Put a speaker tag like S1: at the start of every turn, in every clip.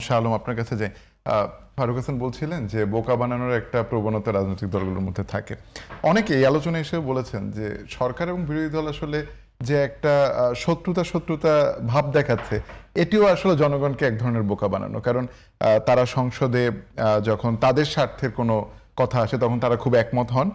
S1: শাহ আলম আপনার কাছে যাই। ফারুক হাসান বলছিলেন যে বোকা বানানোর একটা প্রবণতা রাজনৈতিক দলগুলোর মধ্যে থাকে। অনেকে এই আলোচনায় এসে বলেছেন যে সরকার এবং বিরোধী দল আসলে যে একটা শত্রুতা ভাব দেখাচ্ছে, এটিও আসলে জনগণকে এক ধরনের বোকা বানানো। কারণ তারা সংসদে যখন তাদের স্বার্থের কোনো কথা আসে তখন তারা খুব একমত হন,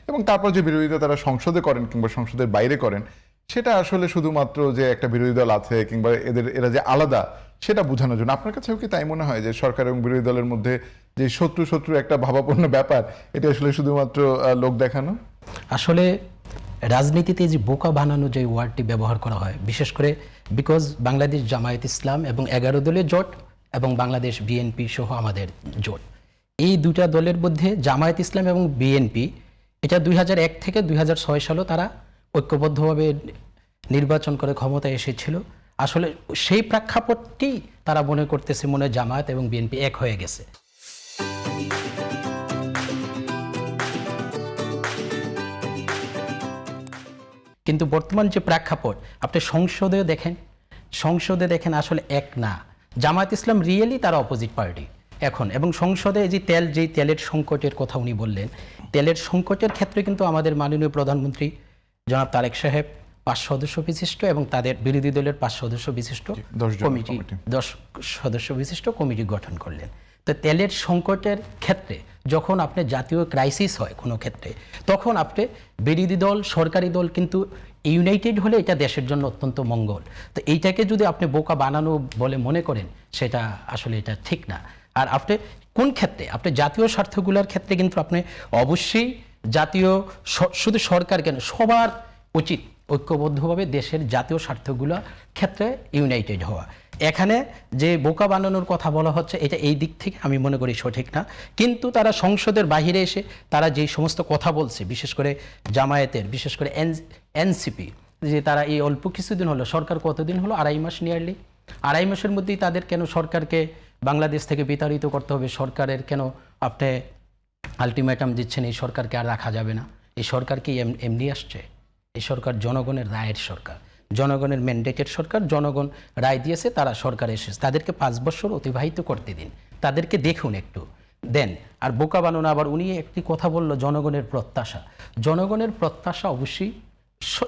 S1: এবং তারপর যে বিরোধিতা তারা সংসদে করেন কিংবা সংসদের বাইরে করেন, সেটা আসলে শুধুমাত্র যে একটা বিরোধী দল আছে কিংবা এরা যে আলাদা সেটা বোঝানোর জন্য। আপনার কাছেও কি তাই মনে হয় যে সরকার এবং বিরোধী দলের মধ্যে যে শত্রু একটা ভাবাপন্ন ব্যাপার, এটা আসলে শুধুমাত্র লোক দেখানো?
S2: আসলে রাজনীতিতে যে বোকা বানানো যে ওয়ার্ডটি ব্যবহার করা হয়, বিশেষ করে বিকজ বাংলাদেশ জামায়াত ইসলাম এবং 11 দলের জোট এবং বাংলাদেশ বিএনপি সহ আমাদের জোট, এই দুটা দলের মধ্যে জামায়াত ইসলাম এবং বিএনপি এটা 2001 থেকে 2006 সালে তারা ঐক্যবদ্ধভাবে নির্বাচন করে ক্ষমতায় এসেছিল। আসলে সেই প্রেক্ষাপটটি তারা মনে করতেছে মনে হয় জামায়াত এবং বিএনপি এক হয়ে গেছে। কিন্তু বর্তমান যে প্রেক্ষাপট আপনি সংসদে দেখেন আসলে এক না। জামায়াত ইসলাম রিয়েলি তারা অপোজিট পার্টি এখন, এবং সংসদে যে তেলের সংকটের কথা উনি বললেন, তেলের সংকটের ক্ষেত্রে কিন্তু আমাদের মাননীয় প্রধানমন্ত্রী জনাব তারেক সাহেব 5 সদস্য বিশিষ্ট এবং তাদের বিরোধী দলের 5 সদস্য বিশিষ্ট 10 সদস্য বিশিষ্ট কমিটি গঠন করলেন। তো তেলের সংকটের ক্ষেত্রে যখন আপনি জাতীয় ক্রাইসিস হয় কোনো ক্ষেত্রে, তখন আপনি বিরোধী দল সরকারি দল কিন্তু ইউনাইটেড হলে এটা দেশের জন্য অত্যন্ত মঙ্গল। তো এইটাকে যদি আপনি বোকা বানানো বলে মনে করেন, সেটা আসলে এটা ঠিক না। আর আপনি কোন ক্ষেত্রে আপনি জাতীয় স্বার্থগুলোর ক্ষেত্রে কিন্তু আপনি অবশ্যই জাতীয় শুধু সরকার কেন সবার উচিত ঐক্যবদ্ধভাবে দেশের জাতীয় স্বার্থগুলো ক্ষেত্রে ইউনাইটেড হওয়া। এখানে যে বোকা বানানোর কথা বলা হচ্ছে, এটা এই দিক থেকে আমি মনে করি সঠিক না। কিন্তু তারা সংসদের বাহিরে এসে তারা যেই সমস্ত কথা বলছে, বিশেষ করে জামায়াতের, বিশেষ করে এনসিপি, যে তারা এই অল্প কিছুদিন হলো, সরকার কতদিন হলো, 2.5 মাস নিয়ারলি, 2.5 মাসের মধ্যেই তাদের কেন সরকারকে বাংলাদেশ থেকে বিতাড়িত করতে হবে, সরকারের কেন আপনি আলটিমেটাম দিচ্ছেন, এই সরকারকে আর রাখা যাবে না। এই সরকার কি এমনি আসছে? এই সরকার জনগণের রায়ের সরকার, জনগণের ম্যান্ডেটেড সরকার, জনগণ রায় দিয়েছে, তারা সরকার এসেছে, তাদেরকে 5 বছর অতিবাহিত করতে দিন, তাদেরকে দেখুন একটু দেন। আর বোকা বানানো, আবার উনি একটি কথা বলল জনগণের প্রত্যাশা অবশ্যই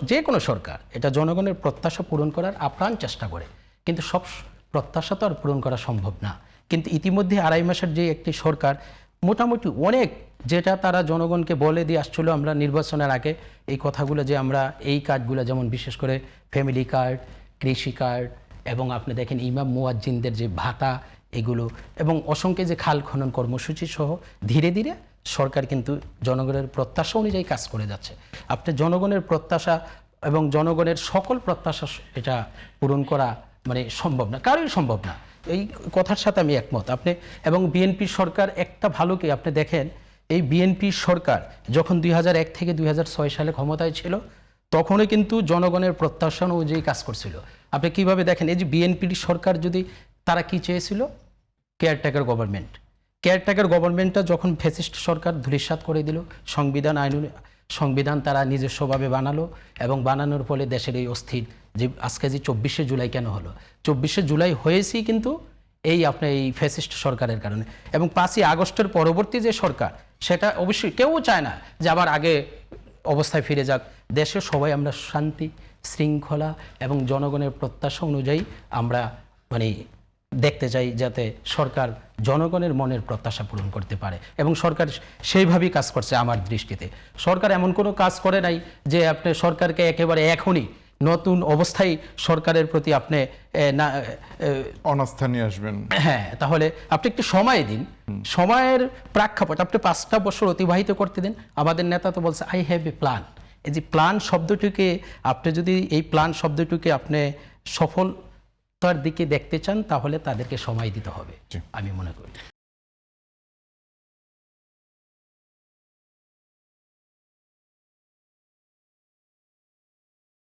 S2: যে কোনো সরকার এটা জনগণের প্রত্যাশা পূরণ করার আপ্রাণ চেষ্টা করে, কিন্তু সব প্রত্যাশা তো আর পূরণ করা সম্ভব না। কিন্তু ইতিমধ্যে 2.5 মাসের যে একটি সরকার মোটামুটি অনেক যেটা তারা জনগণকে বলে দিয়ে আসছিল আমরা নির্বাচনের আগে, এই কথাগুলো যে আমরা এই কার্ডগুলো, যেমন বিশেষ করে ফ্যামিলি কার্ড, কৃষি কার্ড, এবং আপনি দেখেন ইমাম মুয়াজ্জিনদের যে ভাতা, এগুলো, এবং অসংখ্য যে খাল খনন কর্মসূচি সহ ধীরে ধীরে সরকার কিন্তু জনগণের প্রত্যাশা অনুযায়ী কাজ করে যাচ্ছে। আপনি জনগণের প্রত্যাশা এবং জনগণের সকল প্রত্যাশা এটা পূরণ করা মানে সম্ভব না, কারোই সম্ভব না। এই কথার সাথে আমি একমত। আপনি এবং বিএনপি সরকার একটা ভালো কি আপনি দেখেন, এই বিএনপি সরকার যখন 2001 থেকে 2006 সালে ক্ষমতায় ছিল, তখনই কিন্তু জনগণের প্রত্যাশা অনুযায়ী কাজ করছিল। আপনি কিভাবে দেখেন, এই যে বিএনপির সরকার যদি তারা কি চেয়েছিল, কেয়ারটেকার গভর্নমেন্টটা যখন ফ্যাসিস্ট সরকার ধূলিসাৎ করে দিল, সংবিধান তারা নিজস্বভাবে বানালো, এবং বানানোর ফলে দেশের এই অস্থির যে আজকে যে 24শে জুলাই কেন হলো, 24শে জুলাই হয়েছি কিন্তু এই আপনার এই ফ্যাসিস্ট সরকারের কারণে। এবং 5ই আগস্টের পরবর্তী যে সরকার, সেটা অবশ্যই কেউ চায় না যে আবার আগে অবস্থায় ফিরে যাক। দেশে সবাই আমরা শান্তি শৃঙ্খলা এবং জনগণের প্রত্যাশা অনুযায়ী আমরা মানে দেখতে চাই, যাতে সরকার জনগণের মনের প্রত্যাশা পূরণ করতে পারে, এবং সরকার সেইভাবেই কাজ করছে। আমার দৃষ্টিতে সরকার এমন কোনো কাজ করে নাই যে আপনি সরকারকে একেবারে এখনই নতুন অবস্থায় সরকারের প্রতি আপনি
S1: অনাস্থা নিয়ে আসবেন।
S2: হ্যাঁ, তাহলে আপনি একটু সময় দিন, সময়ের প্রেক্ষাপট আপনি 5টা বছর অতিবাহিত করতে দিন। আমাদের নেতা তো বলছে আই হ্যাভ এ প্ল্যান। এই যে প্ল্যান শব্দটিকে আপনি যদি এই প্ল্যান শব্দটিকে আপনি সফলতার দিকে দেখতে চান, তাহলে তাদেরকে সময় দিতে হবে, আমি মনে করি।